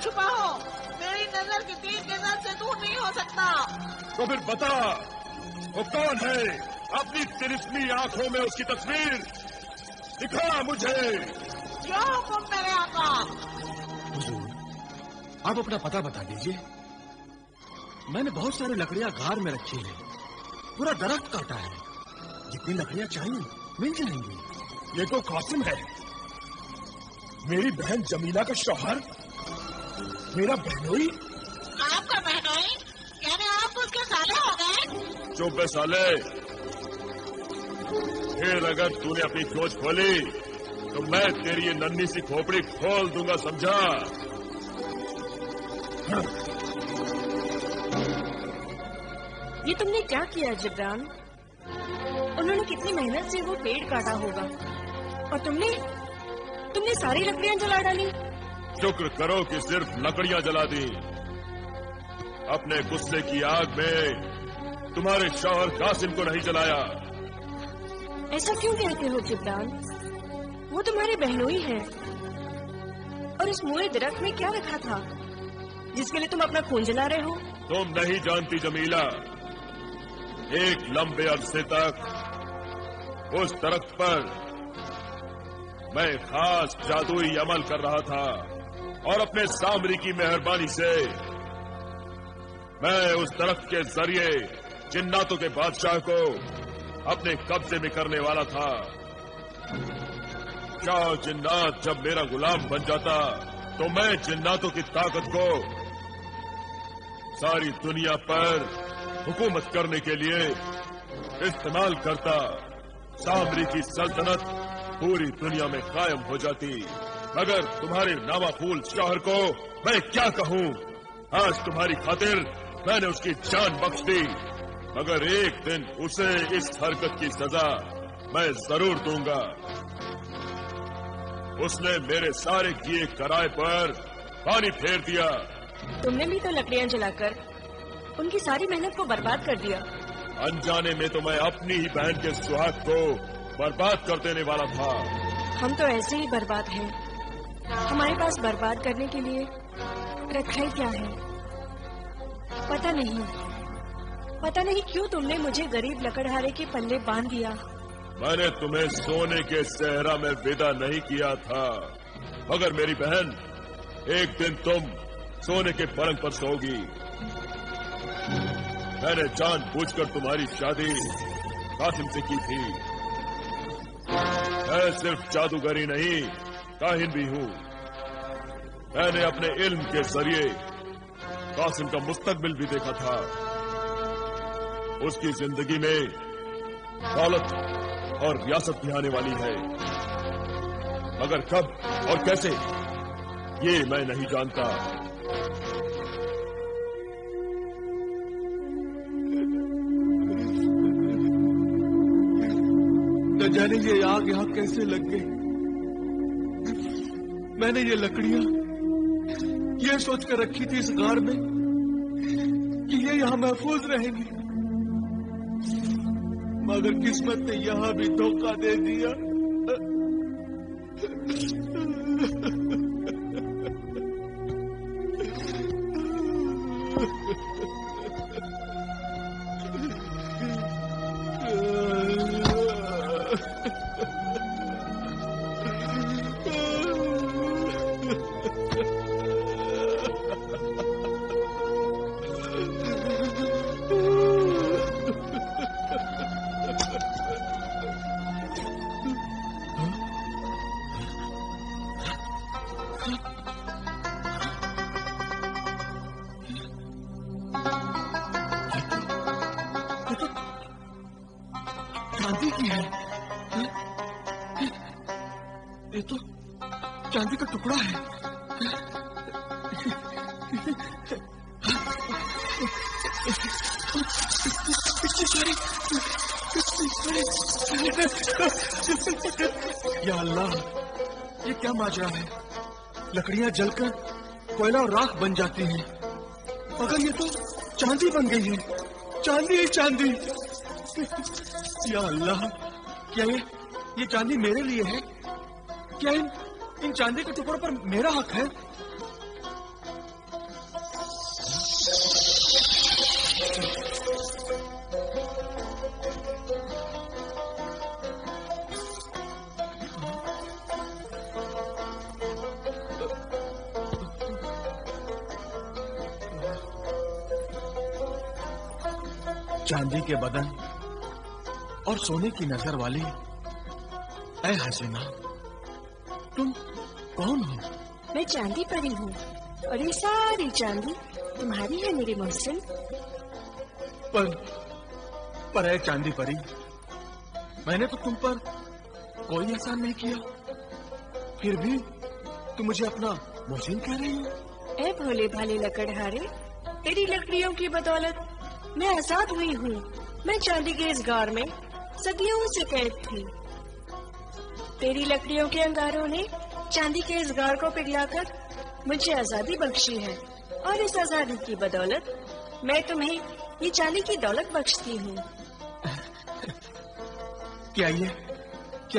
छुपा हो, मेरी नजर की तीर के नजर से दूर नहीं हो सकता। तो फिर बता, वो कौन है? अपनी तिरस्मी आंखों में उसकी तस्वीर दिखा मुझे। क्या हुक्म मेरे आका? हुजूर, आप अपना पता बता दीजिए। मैंने बहुत सारी लकड़ियां घर में रखी है, पूरा दरख्त काटा है, जितनी लकड़ियां चाहिए मिल जाएंगी। ये तो कासिम है, मेरी बहन जमीला का शौहर, मेरा बहनोई। आपका बहनोई? यानी आप उसके साले हो गए? चुप है साले, फिर अगर तूने अपनी चोंच खोली तो मैं तेरी ये नन्ही सी खोपड़ी खोल दूंगा, समझा? ये तुमने क्या किया जिब्रान? उन्होंने कितनी मेहनत से वो पेड़ काटा होगा और तुमने सारी लकड़ियां जला डाली। शुक्र करो कि सिर्फ लकड़ियां जला दी। अपने गुस्से की आग में तुम्हारे शौहर कासिम को नहीं जलाया। ऐसा क्यों कहते हो जिब्रान? वो तुम्हारे बहनोई है। और इस मुए दरख्त में क्या रखा था जिसके लिए तुम अपना खून जला रहे हो? तुम नहीं जानती जमीला, एक लंबे अरसे तक उस दरख्त पर मैं खास जादुई अमल कर रहा था और अपने सामरी की मेहरबानी से मैं उस दरख्त के जरिए जिन्नातों के बादशाह को अपने कब्जे में करने वाला था। क्या जिन्नात जब मेरा गुलाम बन जाता तो मैं जिन्नातों की ताकत को सारी दुनिया पर हुकूमत करने के लिए इस्तेमाल करता। सामरी की सल्तनत पूरी दुनिया में कायम हो जाती। मगर तुम्हारे नामाफूल शौहर को मैं क्या कहूँ? आज तुम्हारी खातिर मैंने उसकी जान बख्श दी, मगर एक दिन उसे इस हरकत की सजा मैं जरूर दूंगा। उसने मेरे सारे किए कराए पर पानी फेर दिया। तुमने भी तो लकड़ियां जलाकर उनकी सारी मेहनत को बर्बाद कर दिया। अनजाने में तो मैं अपनी ही बहन के सुहाग को बर्बाद कर देने वाला था। हम तो ऐसे ही बर्बाद हैं। हमारे पास बर्बाद करने के लिए रखा ही क्या है? पता नहीं क्यों तुमने मुझे गरीब लकड़हारे के पल्ले बांध दिया। मैंने तुम्हें सोने के सहरा में विदा नहीं किया था, मगर मेरी बहन, एक दिन तुम सोने के पलंग पर सोगी। मैंने जानबूझकर तुम्हारी शादी कासिम से की थी। मैं सिर्फ जादूगरी नहीं, काहिन भी हूँ। मैंने अपने इल्म के जरिए कासिम का मुस्तकबिल भी देखा था। उसकी जिंदगी में दौलत और रियासत भी आने वाली है, मगर कब और कैसे ये मैं नहीं जानता। न जाने ये आग यहाँ कैसे लग गई। मैंने ये लकड़ियां ये सोचकर रखी थी इस गार में कि ये यहाँ महफूज रहेंगी, मगर किस्मत ने यहाँ भी धोखा दे दिया। चांदी की है। ये तो चांदी का टुकड़ा है। या अल्लाह, ये क्या माजरा है? लकड़ियां जलकर कोयला और राख बन जाती हैं, मगर ये तो चांदी बन गई है। चांदी ही चांदी। या अल्लाह, क्या ये चांदी मेरे लिए है? क्या इन चांदी के टुकड़ों पर मेरा हक है? चांदी के बदन और सोने की नजर वाली ऐ हसीना, तुम कौन हो? मैं चांदी परी हूँ और ये सारी चांदी तुम्हारी है मेरे मोहसिन। पर ऐ चांदी परी, मैंने तो तुम पर कोई एहसान नहीं किया, फिर भी तुम मुझे अपना मोहसिन कह रही हो। ऐ भोले भाले लकड़हारे, तेरी लकड़ियों की बदौलत मैं आजाद हुई हूँ। मैं चांदी के इस गार में सदियों से कैद थी। तेरी लकड़ियों के अंगारों ने चांदी के इस गार को पिघलाकर मुझे आजादी बख्शी है, और इस आजादी की बदौलत मैं तुम्हें ये चांदी की दौलत बख्शती हूँ। क्या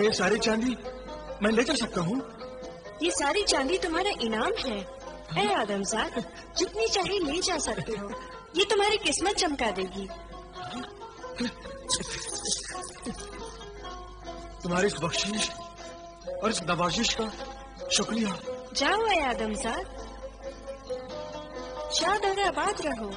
ये सारी चांदी मैं ले जा सकता हूँ? ये सारी चांदी तुम्हारा इनाम है। ऐ आदमजाद, जितनी चाहे ले जा सकते हो। ये तुम्हारी किस्मत चमका देगी। तुम्हारी इस बख्शीश और इस नवाजिश का शुक्रिया। जाओ ऐ आदमजाद, शाद और आबाद रहो।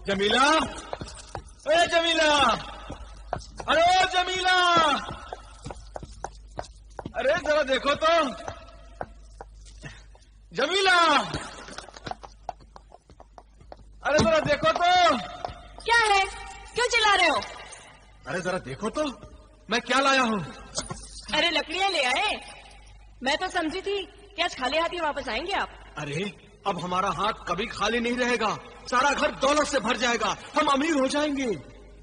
जमीला, अरे जमीला, अरे ओ जमीला, अरे जरा देखो तो जमीला, अरे जरा देखो तो। क्या है, क्यों चिल्ला रहे हो? अरे जरा देखो तो मैं क्या लाया हूँ। अरे लकड़ियाँ ले आए। मैं तो समझी थी कि आज खाली हाथ ही वापस आएंगे आप। अरे अब हमारा हाथ कभी खाली नहीं रहेगा, सारा घर दौलत से भर जाएगा, हम अमीर हो जाएंगे।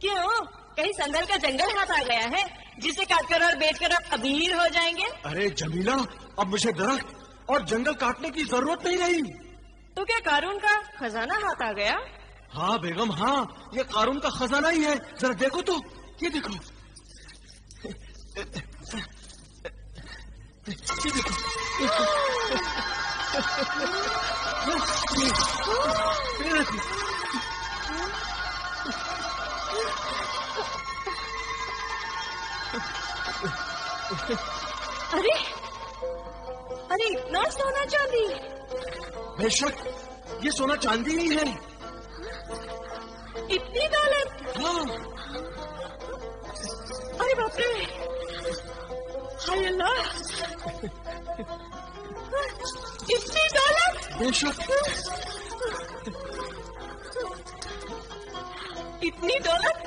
क्यों, कहीं संदल का जंगल हाथ आ गया है जिसे काटकर और बेचकर आप अमीर हो जाएंगे? अरे जमीला, अब मुझे दरख्त और जंगल काटने की जरूरत नहीं रही। तो क्या कारून का खजाना हाथ आ गया? हाँ बेगम, हाँ, ये कारून का खजाना ही है। जरा देखो तो, ये देखो, ये देखो। अरे अरे, इतना सोना चांदी? बेशक ये सोना चांदी ही है। इतनी दौलत? हाँ। अरे बाप रे, हाय अल्लाह, इतनी दौलत? बेशक। इतनी दौलत?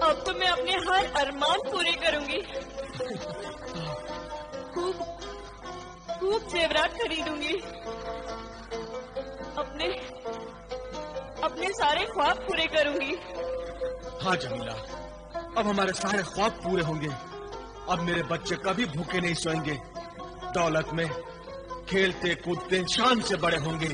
अब तो मैं अपने हर अरमान पूरे करूंगी। खूब खूब जेवरात खरीदूंगी। अपने सारे ख्वाब पूरे करूंगी। हाँ जमीला, अब हमारे सारे ख्वाब पूरे होंगे। अब मेरे बच्चे कभी भूखे नहीं सोएंगे, दौलत में खेलते कूदते शान से बड़े होंगे।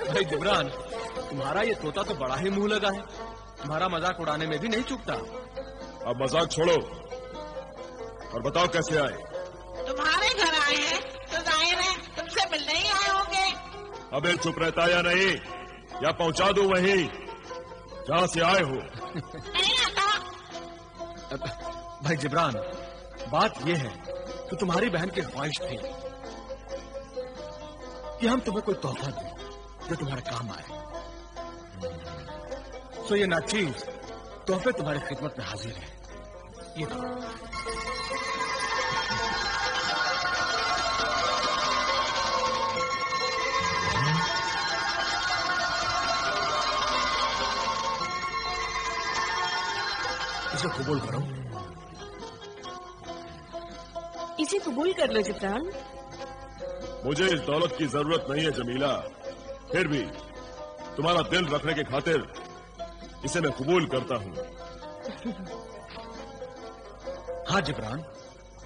भाई जिब्रान, तुम्हारा ये तोता तो बड़ा ही मुंह लगा है। तुम्हारा मजाक उड़ाने में भी नहीं चूकता। अब मजाक छोड़ो और बताओ कैसे आए। तुम्हारे घर आए हैं तो जाहिर है तुमसे मिलने ही आए होंगे। अबे चुप रहता या नहीं, या पहुंचा दूं वहीं जहां से आए हो। नहीं आता। भाई जिब्रान, बात यह है कि तुम्हारी बहन की ख्वाहिश थी कि हम तुम्हें कोई तोहफा दें जो तुम्हारे काम आए। तो ये नाचीज तोहफे तुम्हारी खिदमत में हाजिर है। ये दो। इसे कबूल करो। इसे कबूल कर लो जिब्रान। मुझे इस दौलत की जरूरत नहीं है जमीला, फिर भी तुम्हारा दिल रखने की खातिर इसे मैं कबूल करता हूं। हाँ जिब्रान,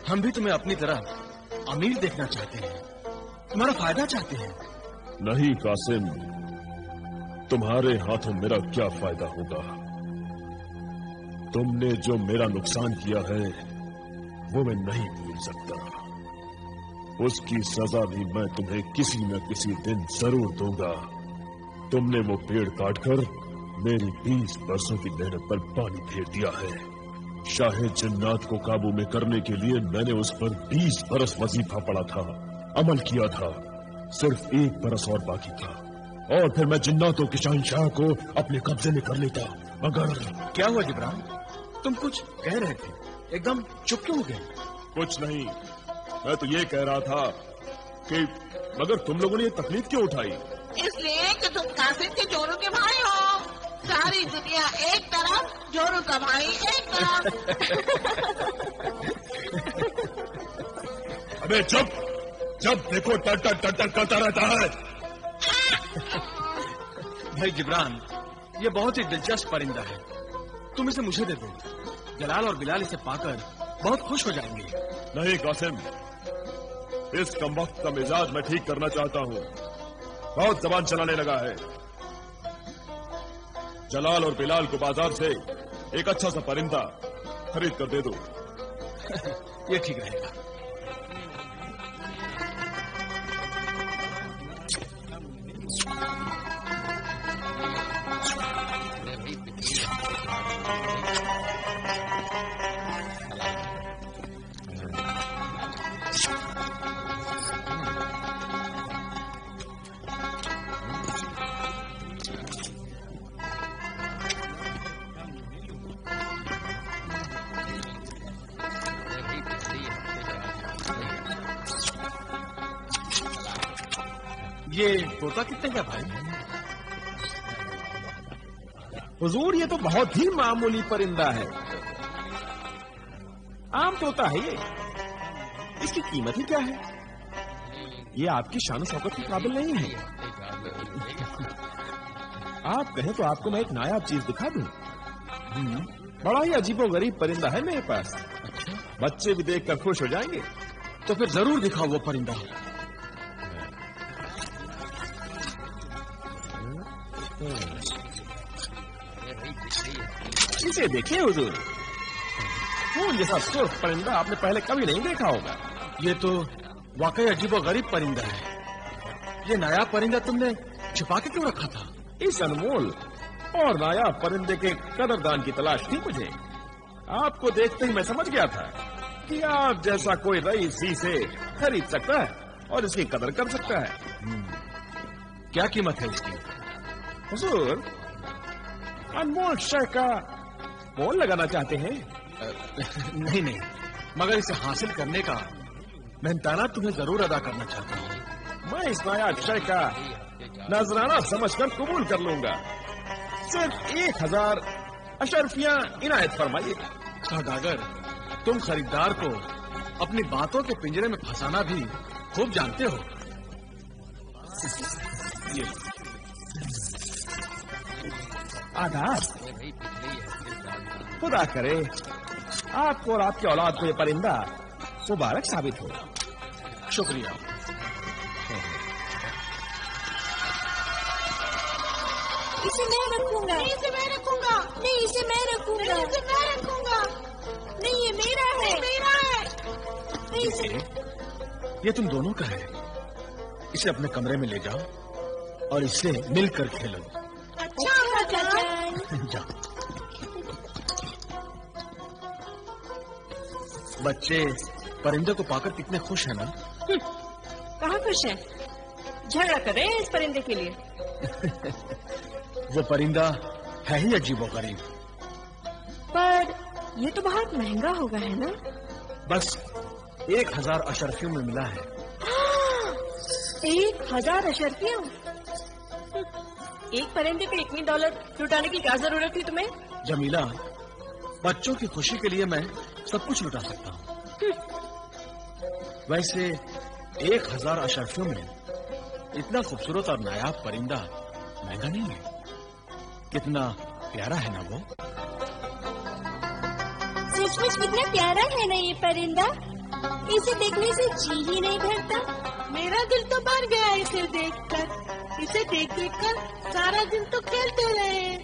हम भी तुम्हें अपनी तरह अमीर देखना चाहते हैं, तुम्हारा फायदा चाहते हैं। नहीं कासिम, तुम्हारे हाथों मेरा क्या फायदा होगा। तुमने जो मेरा नुकसान किया है वो मैं नहीं भूल सकता। उसकी सजा भी मैं तुम्हें किसी न किसी दिन जरूर दूंगा। तुमने वो पेड़ काटकर मेरी 20 बरसों की मेहनत पर पानी फेर दिया है। शाहे जिन्नात को काबू में करने के लिए मैंने उस पर 20 बरस वजीफा पढ़ा था, अमल किया था। सिर्फ 1 बरस और बाकी था और फिर मैं जिन्नातों के शहंशाह को अपने कब्जे में कर लेता। मगर क्या हुआ जिब्रान, तुम कुछ कह रहे थे, एकदम चुप क्यों हो गए? कुछ नहीं, मैं तो ये कह रहा था कि मगर तुम लोगों ने ये तकलीफ क्यों उठाई? इसलिए कि तुम कासिम के जोरू के भाई हो। सारी दुनिया एक तरफ, जोरू का भाई एक तरफ। अबे चुप, जब देखो टर टर टर टर करता रहता है। भाई जिब्रान, ये बहुत ही दिलचस्प परिंदा है, तुम इसे मुझे दे दो। जलाल और बिलाल इसे पाकर बहुत खुश हो जाएंगे। नहीं कासिम, इस कमबख्त का मिजाज मैं ठीक करना चाहता हूँ। बहुत जबान चलाने लगा है। जलाल और बिलाल को बाजार से एक अच्छा सा परिंदा खरीद कर दे दो। ये ठीक रहेगा। ये तोता कितने का भाई? हुजूर, ये तो बहुत ही मामूली परिंदा है, आम तोता है ये। इसकी कीमत ही क्या है? ये आपकी शान शौकत के काबिल नहीं है। आप कहें तो आपको मैं एक नायाब चीज दिखा दूं। बड़ा ही अजीबोगरीब परिंदा है मेरे पास। बच्चे भी देखकर खुश हो जाएंगे। तो फिर जरूर दिखाओ वो परिंदा। इसे देखिए हुजूर, फूल जैसा सुर्ख परिंदा आपने पहले कभी नहीं देखा होगा। ये तो वाकई अजीबोगरीब परिंदा है। ये नया परिंदा तुमने छिपा के क्यों रखा था? इस अनमोल और नायाब परिंदे के कदरदान की तलाश थी मुझे। आपको देखते ही मैं समझ गया था कि आप जैसा कोई रईस इसे खरीद सकता है और इसकी कदर कर सकता है। क्या कीमत है इसकी? हुजूर, अनमोल शय का मोल लगाना चाहते हैं? नहीं नहीं, मगर इसे हासिल करने का मेहनताना तुम्हें जरूर अदा करना चाहता हूँ। मैं इस नायाब शय का नजराना समझकर कबूल कर लूंगा। सिर्फ 1000 अशरफियां इनायत फरमाइए। सौदागर, तुम खरीदार को अपनी बातों के पिंजरे में फंसाना भी खूब जानते हो। ये आदाब। खुदा करे आपको और आपकी औलाद को ये परिंदा मुबारक साबित हो। शुक्रिया। इसे मैं रखूंगा। इसे मैं रखूंगा। नहीं, इसे मैं रखूंगा। नहीं, इसे मैं रखूंगा। नहीं, ये मेरा है। मेरा है। नहीं, इसे ये तुम दोनों का है। इसे अपने कमरे में ले जाओ और इससे मिलकर खेलो। अच्छा भगवान। जाओ। बच्चे परिंदे को पाकर कितने खुश हैं ना? कहाँ खुश है? झगड़ा कर रहे हैं इस परिंदे के लिए। वो परिंदा है ही अजीबोगरीब। पर ये तो बहुत महंगा होगा, है ना? बस 1000 अशर्फियों में मिला है। 1000 अशर्फियों? एक परिंदे पे इतनी दौलत लुटाने की क्या जरूरत थी तुम्हें? जमीला, बच्चों की खुशी के लिए मैं सब कुछ लुटा सकता हूँ। वैसे 1000 अशर्फियों में इतना खूबसूरत और नायाब परिंदा महंगा नहीं है। कितना प्यारा है ना वो? सचमुच कितना प्यारा है ना ये परिंदा। इसे देखने से जी ही नहीं भरता। मेरा दिल तो भर गया इसे देखकर। इसे देख देख कर सारा दिन तो खेलते रहे।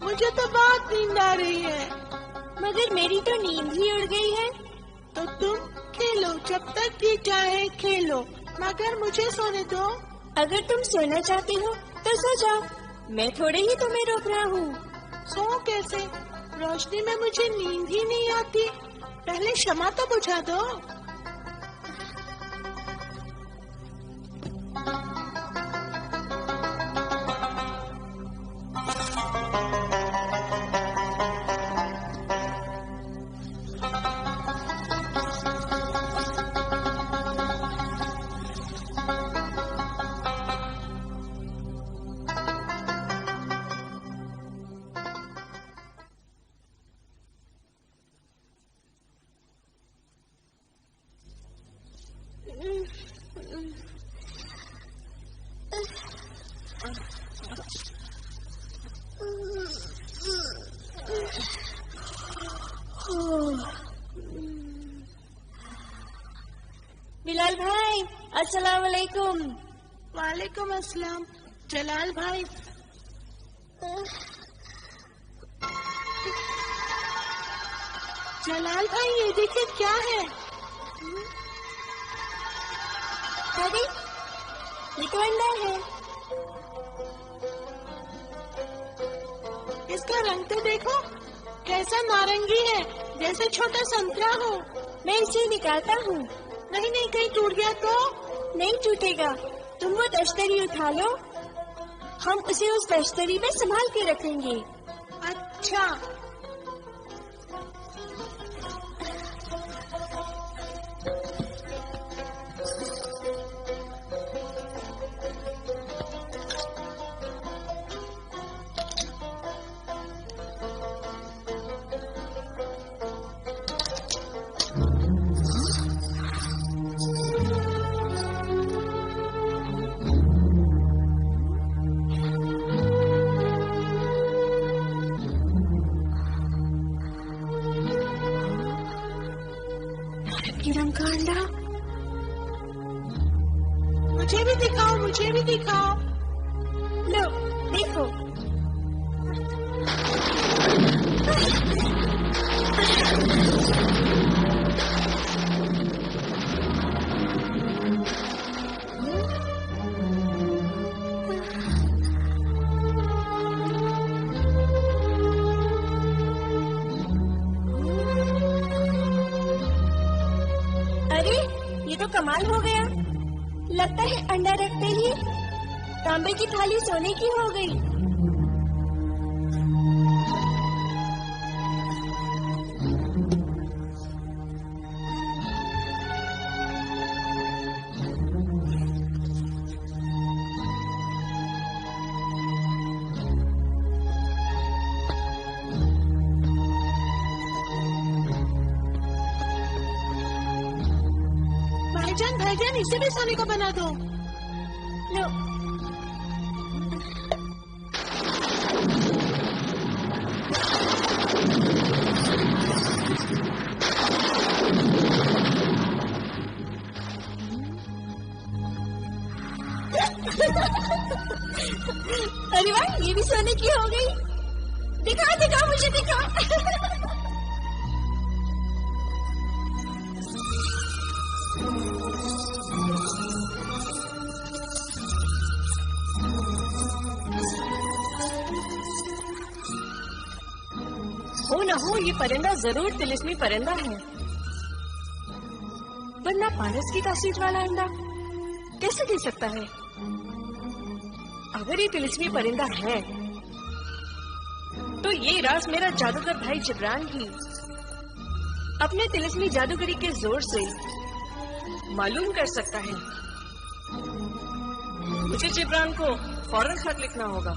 मुझे तो बहुत नींद आ रही है। मगर मेरी तो नींद ही उड़ गई है। तो तुम खेलो, जब तक जी चाहे खेलो, मगर मुझे सोने दो। अगर तुम सोना चाहती हो तो सो जाओ, मैं थोड़े ही तुम्हें रोक रहा हूँ। सो कैसे? रोशनी में मुझे नींद ही नहीं आती। पहले शमा तो बुझा दो। बिलाल भाई, अस्सलाम वालेकुम। वालेकुम अस्सलाम। जलाल भाई, जलाल भाई ये देखिए क्या है। अरे ये तो अंडा है। इसका रंग तो देखो, कैसा नारंगी है, जैसे छोटा संतरा हो। मैं इसे निकालता हूँ। नहीं नहीं, कहीं टूट गया तो? नहीं टूटेगा। तुम वो तश्तरी उठा लो, हम उसे उस तश्तरी में संभाल के रखेंगे। अच्छा। रंग का अंडा। मुझे भी दिखाओ, मुझे भी दिखाओ। लो देखो। कमाल हो गया। लगता है अंडा रखते ही तांबे की थाली सोने की हो गई। भाईजान इसे भी सोने को बना दो। लो। अरे वाह, ये भी सोने की हो गई। दिखा दिखा मुझे दिखा। हो ना हो, ये परिंदा जरूर तिलिस्मी परिंदा है, वरना पारस की तासीर वाला अंडा कैसे दे सकता है? अगर ये तिलिस्मी परिंदा है तो ये राज मेरा जादूगर भाई जिब्रान ही अपने तिलिस्मी जादूगरी के जोर से मालूम कर सकता है। मुझे जिब्रान को फौरन खत लिखना होगा।